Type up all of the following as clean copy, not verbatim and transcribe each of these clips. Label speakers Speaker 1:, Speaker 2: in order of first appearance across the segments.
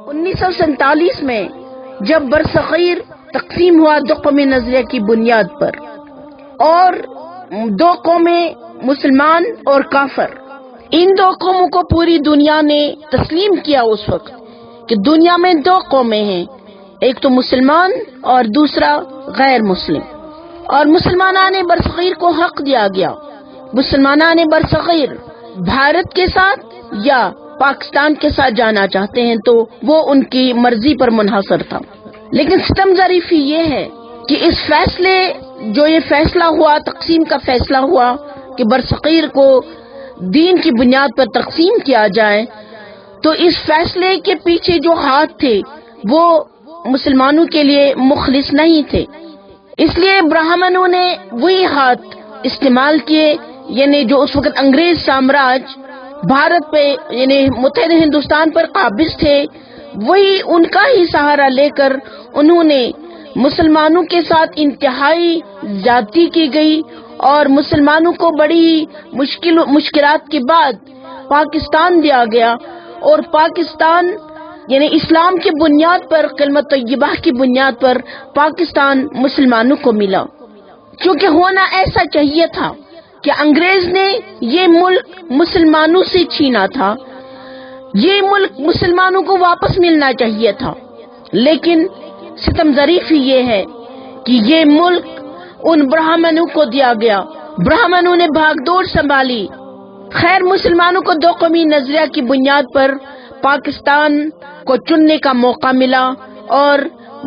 Speaker 1: 1947 میں جب برصغیر تقسیم ہوا دو قومی نظریہ کی بنیاد پر، اور دو قومیں مسلمان اور کافر، ان دو قوموں کو پوری دنیا نے تسلیم کیا اس وقت کہ دنیا میں دو قومیں ہیں، ایک تو مسلمان اور دوسرا غیر مسلم، اور مسلمانان برصغیر کو حق دیا گیا۔ مسلمانان برصغیر بھارت کے ساتھ یا پاکستان کے ساتھ جانا چاہتے ہیں تو وہ ان کی مرضی پر منحصر تھا، لیکن ستم ظریفی یہ ہے کہ اس فیصلے جو یہ فیصلہ ہوا، تقسیم کا فیصلہ ہوا کہ برصغیر کو دین کی بنیاد پر تقسیم کیا جائے، تو اس فیصلے کے پیچھے جو ہاتھ تھے وہ مسلمانوں کے لیے مخلص نہیں تھے، اس لیے برہمنوں نے وہی ہاتھ استعمال کیے، یعنی جو اس وقت انگریز سامراج بھارت پہ یعنی متحدہ ہندوستان پر قابض تھے، وہی ان کا ہی سہارا لے کر انہوں نے مسلمانوں کے ساتھ انتہائی زیادتی کی گئی، اور مسلمانوں کو بڑی مشکلات کے بعد پاکستان دیا گیا، اور پاکستان یعنی اسلام کی بنیاد پر، کلمۃ طیبہ کی بنیاد پر پاکستان مسلمانوں کو ملا، کیونکہ ہونا ایسا چاہیے تھا کہ انگریز نے یہ ملک مسلمانوں سے چھینا تھا، یہ ملک مسلمانوں کو واپس ملنا چاہیے تھا، لیکن ستم ظریفی یہ ہے کہ یہ ملک ان برہمنوں کو دیا گیا، برہمنوں نے بھاگ دوڑ سنبھالی۔ خیر، مسلمانوں کو دو قومی نظریہ کی بنیاد پر پاکستان کو چننے کا موقع ملا، اور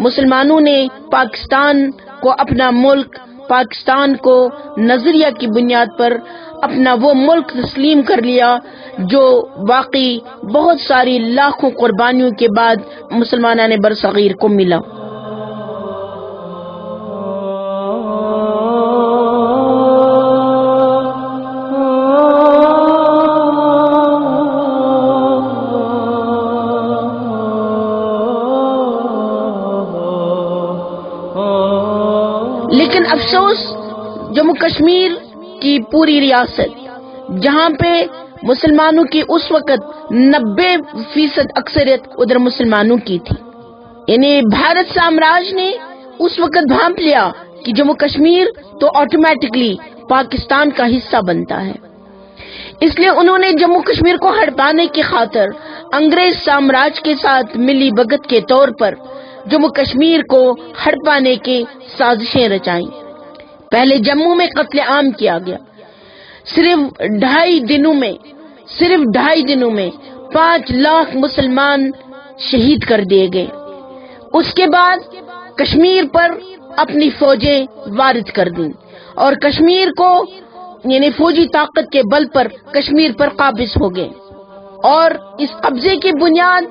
Speaker 1: مسلمانوں نے پاکستان کو اپنا ملک، پاکستان کو نظریہ کی بنیاد پر اپنا وہ ملک تسلیم کر لیا جو واقعی بہت ساری لاکھوں قربانیوں کے بعد مسلمانان برصغیر کو ملا۔ لیکن افسوس، جموں کشمیر کی پوری ریاست جہاں پہ مسلمانوں کی اس وقت 90% اکثریت ادھر مسلمانوں کی تھی، یعنی بھارت سامراج نے اس وقت بھانپ لیا کہ جموں کشمیر تو آٹومیٹکلی پاکستان کا حصہ بنتا ہے، اس لیے انہوں نے جموں کشمیر کو ہڑپانے کی خاطر انگریز سامراج کے ساتھ ملی بھگت کے طور پر جموں کشمیر کو ہڑپانے کی سازشیں رچائیں۔ پہلے جموں میں قتل عام کیا گیا، صرف 2.5 دنوں میں 5 لاکھ مسلمان شہید کر دیے گئے۔ اس کے بعد کشمیر پر اپنی فوجیں وارد کر دیں، اور کشمیر کو یعنی فوجی طاقت کے بل پر کشمیر پر قابض ہو گئے، اور اس قبضے کی بنیاد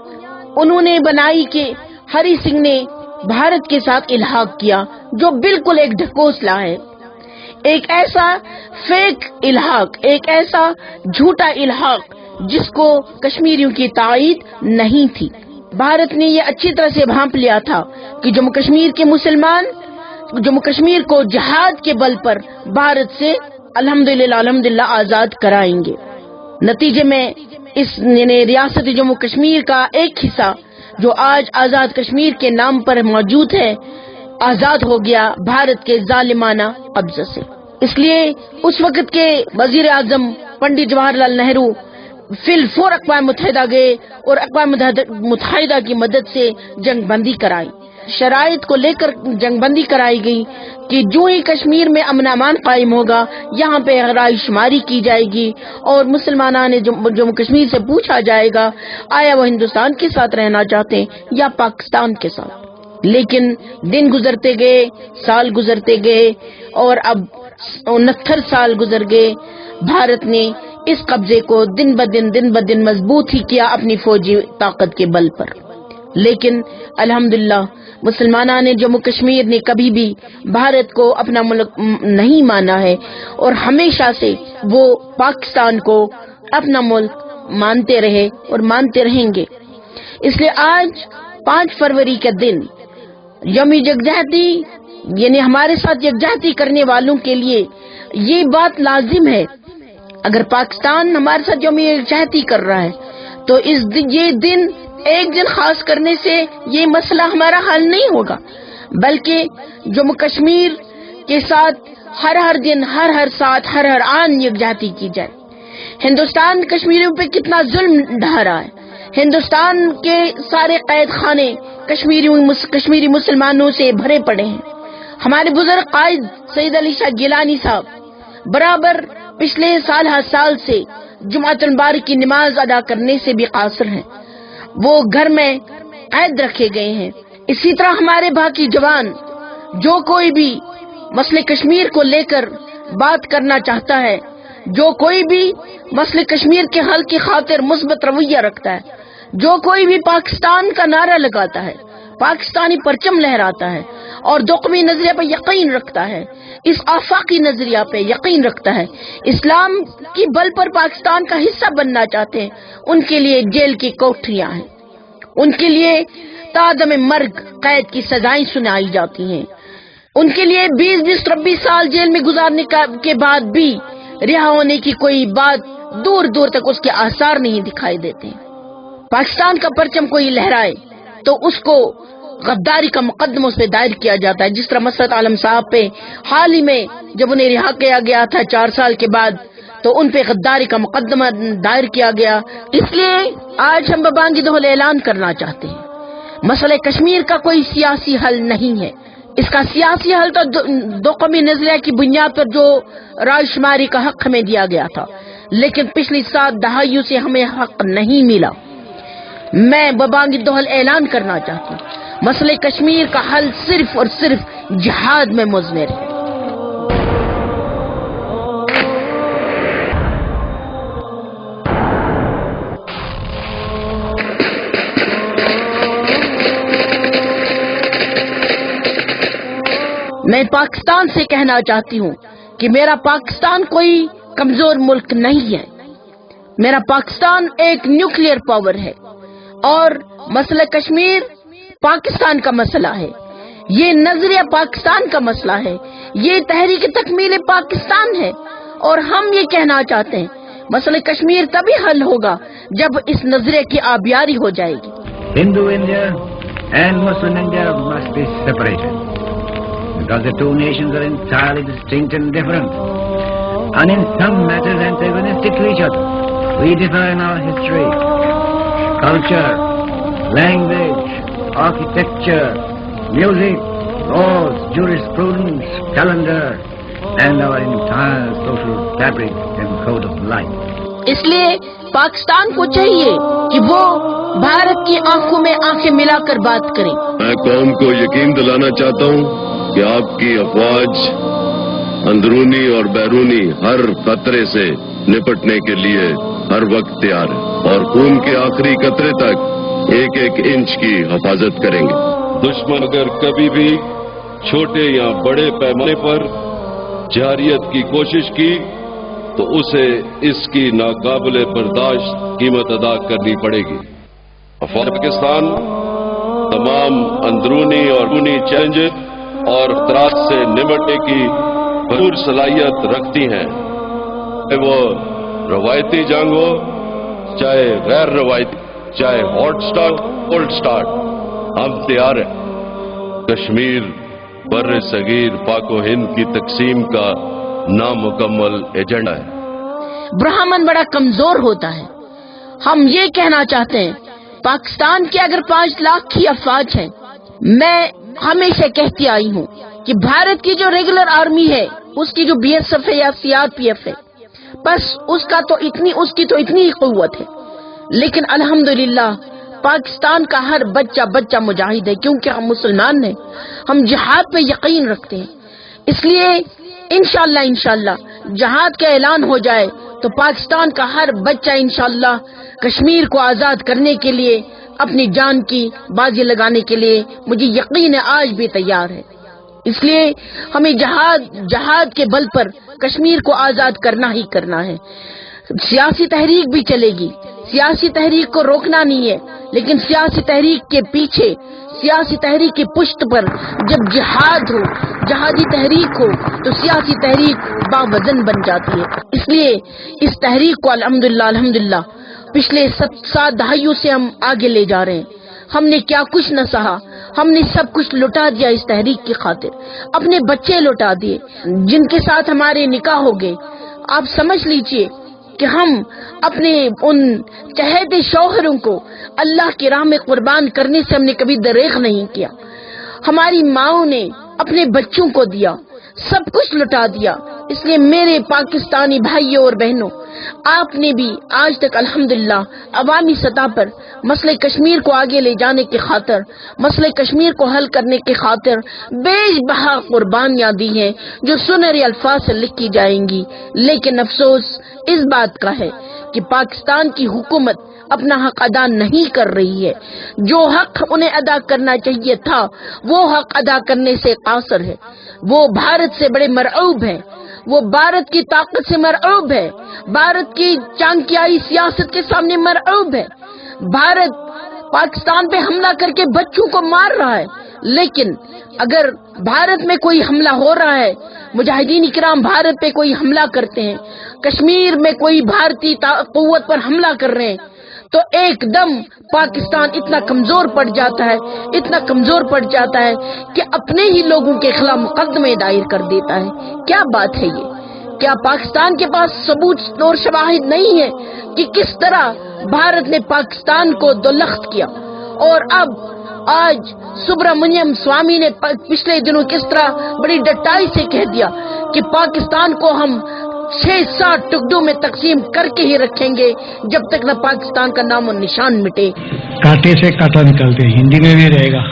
Speaker 1: انہوں نے بنائی کہ ہری سنگھ نے بھارت کے ساتھ الحاق کیا، جو بالکل ایک ڈھکوسلا ہے، ایک ایسا فیک الحاق، ایک ایسا جھوٹا الحاق جس کو کشمیریوں کی تائید نہیں تھی۔ بھارت نے یہ اچھی طرح سے بھانپ لیا تھا کہ جموں کشمیر کے مسلمان جموں کشمیر کو جہاد کے بل پر بھارت سے الحمدللہ آزاد کرائیں گے۔ نتیجے میں اس ریاست جموں کشمیر کا ایک حصہ جو آج آزاد کشمیر کے نام پر موجود ہے، آزاد ہو گیا بھارت کے ظالمانہ قبضے سے۔ اس لیے اس وقت کے وزیر اعظم پنڈت جواہر لال نہرو فی الفور اقوام متحدہ گئے اور اقوام متحدہ کی مدد سے جنگ بندی کرائی، شرائط کو لے کر جنگ بندی کرائی گئی کہ جو ہی کشمیر میں امن امان قائم ہوگا، یہاں پہ رائے شماری کی جائے گی، اور مسلمانان جموں کشمیر سے پوچھا جائے گا آیا وہ ہندوستان کے ساتھ رہنا چاہتے ہیں یا پاکستان کے ساتھ۔ لیکن دن گزرتے گئے، سال گزرتے گئے، اور اب 69 سال گزر گئے، بھارت نے اس قبضے کو دن بدن مضبوط ہی کیا اپنی فوجی طاقت کے بل پر۔ لیکن الحمدللہ مسلمانان جموں کشمیر نے کبھی بھی بھارت کو اپنا ملک نہیں مانا ہے، اور ہمیشہ سے وہ پاکستان کو اپنا ملک مانتے رہے اور مانتے رہیں گے۔ اس لیے آج 5 فروری کا دن یوم یکجہتی، یعنی ہمارے ساتھ یکجہتی کرنے والوں کے لیے یہ بات لازم ہے، اگر پاکستان ہمارے ساتھ یوم یکجہتی کر رہا ہے تو یہ دن ایک دن خاص کرنے سے یہ مسئلہ ہمارا حل نہیں ہوگا، بلکہ جموں کشمیر کے ساتھ ہر دن، ہر ساتھ، ہر آن یکجہتی کی جائے۔ ہندوستان کشمیریوں پہ کتنا ظلم ڈھا رہا ہے، ہندوستان کے سارے قید خانے کشمیری مسلمانوں سے بھرے پڑے ہیں۔ ہمارے بزرگ قائد سید علی شاہ گیلانی صاحب برابر پچھلے سال سے جمعۃ المبارک کی نماز ادا کرنے سے بھی قاصر ہیں، وہ گھر میں قید رکھے گئے ہیں۔ اسی طرح ہمارے باقی جوان، جو کوئی بھی مسئلہ کشمیر کو لے کر بات کرنا چاہتا ہے، جو کوئی بھی مسئلہ کشمیر کے حل کی خاطر مثبت رویہ رکھتا ہے، جو کوئی بھی پاکستان کا نعرہ لگاتا ہے، پاکستانی پرچم لہراتا ہے اور دو قومی نظریہ پہ یقین رکھتا ہے، اس آفاقی نظریہ پہ یقین رکھتا ہے، اسلام کی بل پر پاکستان کا حصہ بننا چاہتے ہیں، ان کے لیے جیل کی کوٹریاں ہیں، ان کے لیے تعدم مرگ قید کی سزائیں سنائی جاتی ہیں، ان کے لیے 20-23 سال جیل میں گزارنے کے بعد بھی رہا ہونے کی کوئی بات دور تک اس کے آثار نہیں دکھائی دیتے۔ پاکستان کا پرچم کوئی لہرائے تو اس کو غداری کا مقدمہ اس پہ دائر کیا جاتا ہے، جس طرح مسرت عالم صاحب پہ حال ہی میں جب انہیں رہا کیا گیا تھا 4 سال کے بعد، تو ان پہ غداری کا مقدمہ دائر کیا گیا۔ اس لیے آج ہم ببانگی دہل اعلان کرنا چاہتے ہیں، مسئلہ کشمیر کا کوئی سیاسی حل نہیں ہے، اس کا سیاسی حل تو دو قومی نظریہ کی بنیاد پر جو رائے شماری کا حق ہمیں دیا گیا تھا، لیکن پچھلی 7 دہائیوں سے ہمیں حق نہیں ملا۔ میں ببانگی دہل اعلان کرنا چاہتی ہوں، مسئلہ کشمیر کا حل صرف اور صرف جہاد میں مضمر ہے۔ میں پاکستان سے کہنا چاہتی ہوں کہ میرا پاکستان کوئی کمزور ملک نہیں ہے، میرا پاکستان ایک نیوکلیئر پاور ہے اور مسئلہ کشمیر پاکستان کا مسئلہ ہے، یہ نظریہ پاکستان کا مسئلہ ہے، یہ تحریک تکمیل پاکستان ہے، اور ہم یہ کہنا چاہتے ہیں مسئلہ کشمیر تبھی حل ہوگا جب اس نظریے کی آبیاری ہو جائے گی۔
Speaker 2: Hindu India and Muslim India must be separated because the two nations are entirely distinct and different, and in some matters antagonistic to each other. We differ in our history, culture, language, architecture, music, laws, jurisprudence, calendar, and our entire social fabric and code of life.
Speaker 1: اس لیے پاکستان کو چاہیے کہ وہ بھارت کی آنکھوں میں آنکھیں ملا کر بات کریں۔
Speaker 3: میں قوم کو یقین دلانا چاہتا ہوں کہ آپ کی افواج اندرونی اور بیرونی ہر خطرے سے نپٹنے کے لیے ہر وقت تیار ہے اور خون کے آخری قطرے تک ایک انچ کی حفاظت کریں گے۔ دشمن اگر کبھی بھی چھوٹے یا بڑے پیمانے پر جارحیت کی کوشش کی تو اسے اس کی ناقابل برداشت قیمت ادا کرنی پڑے گی۔ افواج پاکستان تمام اندرونی اور بیرونی چیلنجز اور خطرات سے نمٹنے کی بھرپور صلاحیت رکھتی ہیں، چاہے وہ روایتی جنگ ہو، چاہے غیر روایتی، چاہے ہاٹ سٹارٹ کولڈ سٹارٹ، ہم تیار ہیں۔ کشمیر بر صغیر پاک و ہند کی تقسیم کا نامکمل ایجنڈا ہے۔
Speaker 1: برہمن بڑا کمزور ہوتا ہے، ہم یہ کہنا چاہتے ہیں پاکستان کے اگر 5 لاکھ کی افواج ہیں، میں ہمیشہ کہتی آئی ہوں کہ بھارت کی جو ریگولر آرمی ہے، اس کی جو BSF ہے یا CRPF ہے، بس اس کی تو اتنی ہی قوت ہے، لیکن الحمدللہ پاکستان کا ہر بچہ مجاہد ہے، کیونکہ ہم مسلمان ہیں، ہم جہاد پہ یقین رکھتے ہیں۔ اس لیے انشاءاللہ جہاد کا اعلان ہو جائے تو پاکستان کا ہر بچہ انشاءاللہ کشمیر کو آزاد کرنے کے لیے، اپنی جان کی بازی لگانے کے لیے مجھے یقین ہے آج بھی تیار ہے۔ اس لیے ہمیں جہاد کے بل پر کشمیر کو آزاد کرنا ہی کرنا ہے۔ سیاسی تحریک بھی چلے گی، سیاسی تحریک کو روکنا نہیں ہے، لیکن سیاسی تحریک کے پیچھے، سیاسی تحریک کی پشت پر جب جہاد ہو، جہادی تحریک ہو، تو سیاسی تحریک باوزن بن جاتی ہے۔ اس لیے اس تحریک کو الحمدللہ پچھلے 7 دہائیوں سے ہم آگے لے جا رہے ہیں. ہم نے کیا کچھ نہ سہا، ہم نے سب کچھ لٹا دیا اس تحریک کی خاطر. اپنے بچے لٹا دیے جن کے ساتھ ہمارے نکاح ہو گئے. آپ سمجھ لیجئے کہ ہم اپنے ان چہیتے شوہروں کو اللہ کی راہ میں قربان کرنے سے ہم نے کبھی دریغ نہیں کیا. ہماری ماؤں نے اپنے بچوں کو دیا، سب کچھ لٹا دیا. اس لیے میرے پاکستانی بھائیوں اور بہنوں، آپ نے بھی آج تک الحمدللہ عوامی سطح پر مسئلہ کشمیر کو آگے لے جانے کی خاطر، مسئلہ کشمیر کو حل کرنے کی خاطر بے بہا قربانیاں دی ہیں جو سنہرے الفاظ سے لکھی جائیں گی. لیکن افسوس اس بات کا ہے کہ پاکستان کی حکومت اپنا حق ادا نہیں کر رہی ہے. جو حق انہیں ادا کرنا چاہیے تھا وہ حق ادا کرنے سے قاصر ہے. وہ بھارت سے بڑے مرعوب ہیں، وہ بھارت کی طاقت سے مرعوب ہے، بھارت کی چانکیائی سیاست کے سامنے مرعوب ہے. بھارت پاکستان پہ حملہ کر کے بچوں کو مار رہا ہے. لیکن اگر بھارت میں کوئی حملہ ہو رہا ہے، مجاہدین کرام بھارت پہ کوئی حملہ کرتے ہیں، کشمیر میں کوئی بھارتی قوت پر حملہ کر رہے ہیں، تو ایک دم پاکستان اتنا کمزور پڑ جاتا ہے، اتنا کمزور پڑ جاتا ہے کہ اپنے ہی لوگوں کے خلاف مقدمے دائر کر دیتا ہے. کیا بات ہے یہ؟ کیا پاکستان کے پاس ثبوت اور شواہد نہیں ہے کہ کس طرح بھارت نے پاکستان کو دولخت کیا؟ اور اب آج سبرامنیم سوامی نے پچھلے دنوں کس طرح بڑی ڈٹائی سے کہہ دیا کہ پاکستان کو ہم 6-7 ٹکڑوں میں تقسیم کر کے ہی رکھیں گے جب تک نہ پاکستان کا نام و نشان مٹے.
Speaker 4: کاٹے سے کاٹا نکلتے ہندی میں بھی رہے گا.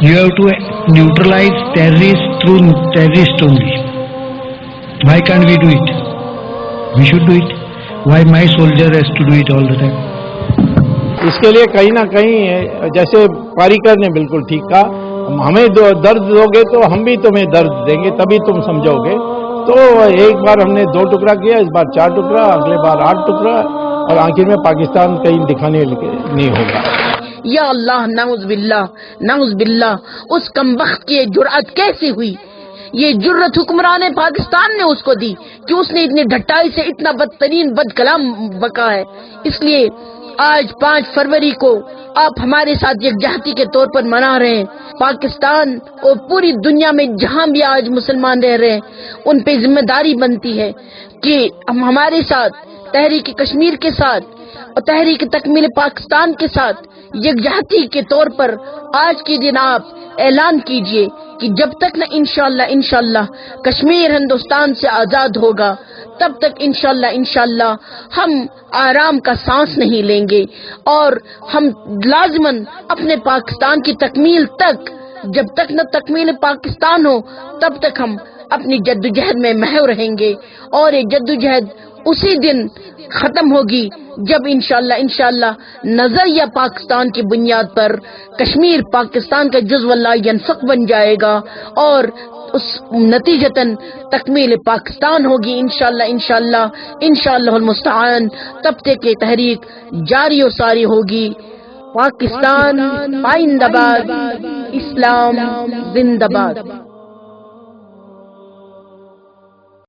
Speaker 4: You have to neutralize terrorist through terrorist only. Why can't we do it? We should do it. Why my soldier has to do it all the time?
Speaker 5: اس کے لیے کہیں نہ کہیں جیسے پاریکر نے بالکل ٹھیک کہا، ہمیں درد دو گے تو ہم بھی تمہیں درد دیں گے، تبھی تم سمجھو گے. تو ایک بار ہم نے 2 ٹکڑا کیا، اس بار 4 ٹکڑا، اگلے بار 8 ٹکڑا، اور آخر میں پاکستان کہیں دکھانے نہیں ہوگا.
Speaker 1: یا اللہ، نعوذ باللہ، نعوذ باللہ. اس کمبخت کی جرأت کیسے ہوئی؟ یہ جرأت حکمران پاکستان نے اس کو دی کہ اس نے اتنی ڈھٹائی سے اتنا بدترین بد کلام بکا ہے. اس لیے آج 5 فروری کو آپ ہمارے ساتھ یکجہتی کے طور پر منا رہے ہیں. پاکستان اور پوری دنیا میں جہاں بھی آج مسلمان رہ رہے ہیں ان پہ ذمہ داری بنتی ہے کہ ہم ہمارے ساتھ تحریک کشمیر کے ساتھ اور تحریک تکمیل پاکستان کے ساتھ یکجہتی کے طور پر آج کے دن آپ اعلان کیجئے کہ جب تک نہ انشاءاللہ کشمیر ہندوستان سے آزاد ہوگا تب تک انشاءاللہ ہم آرام کا سانس نہیں لیں گے، اور ہم لازماً اپنے پاکستان کی تکمیل تک، جب تک نہ تکمیل پاکستان ہو تب تک ہم اپنی جدوجہد میں محو رہیں گے. اور یہ جدوجہد اسی دن ختم ہوگی جب انشاءاللہ نظریہ پاکستان کی بنیاد پر کشمیر پاکستان کا جزو لا ینفک بن جائے گا، اور اس نتیجتاً تکمیل پاکستان ہوگی انشاءاللہ المستعان. تب تک یہ تحریک جاری و ساری ہوگی. پاکستان پائندہ باد، اسلام زندہ باد.